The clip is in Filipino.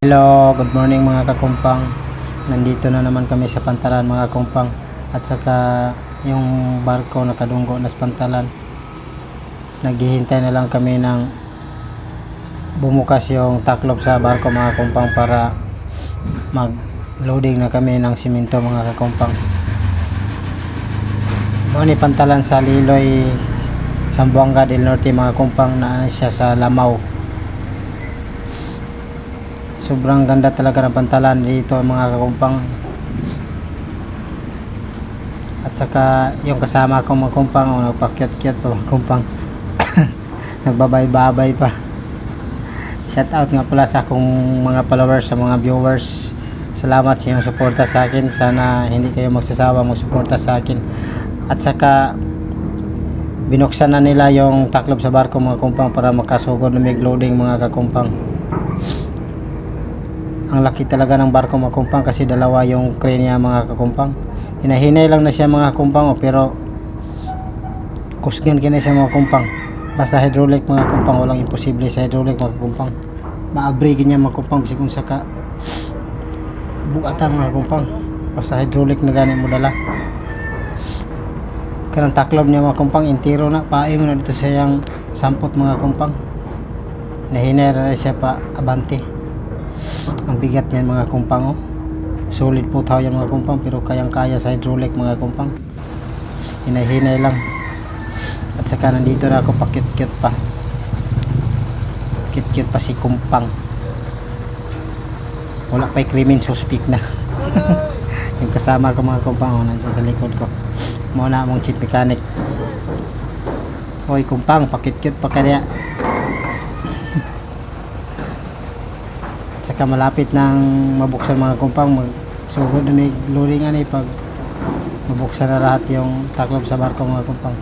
Hello, good morning mga kakumpang. Nandito na naman kami sa Pantalan mga kumpang. At saka yung barko nakadunggo na sa Pantalan. Naghihintay na lang kami ng bumukas yung taklob sa barko mga kumpang para mag-loading na kami ng simento mga kakumpang. Muni Pantalan sa Liloy, Zamboanga del Norte mga kumpang, na siya sa Lamaw. Sobrang ganda talaga ng Pantalan dito mga kakumpang. At saka yung kasama ko mga kumpang, nagpa-cute-cute pa mga kumpang. Nagbabay-babay pa. Shout out nga pala sa akong mga followers, sa mga viewers. Salamat sa inyong suporta sa akin. Sana hindi kayo magsasawa magsuporta sa akin. At saka binuksan na nila yung taklob sa barko mga kumpang para makasugod na mag-loading mga kakumpang. Ang laki talaga ng barko mga kumpang kasi dalawa yung crane niya mga kakumpang. Hinahinay lang na siya mga kumpang, pero kusgan kina siya mga kumpang. Basta hydraulic mga kumpang, walang imposible sa hydraulic mga kumpang. Maabrigin niya mga kumpang kasi kung saka bugatan mga kumpang. Basta hydraulic na gani mo dala. Kanang taklob niya mga kumpang, intiro na, paayong na dito siya yung sampot mga kumpang. Hinahinay na siya pa abante. Ang bigat niyan mga kumpang, solid po tayo yan mga kumpang, pero kayang kaya sa hydraulic mga kumpang. Hinay-hinay lang. At saka nandito na ako pa, cute-cute pa. Cute-cute pa si kumpang. Wala pa'y krimen, suspect na. Yung kasama ko mga kumpang, nandiyan sa likod ko. Muna mong chief mechanic. Hoy kumpang, pa cute-cute pa kaya. Saka malapit nang mabuksan mga kumpang, magsugod na may loading pag mabuksan na lahat yung taklob sa barko mga kumpang.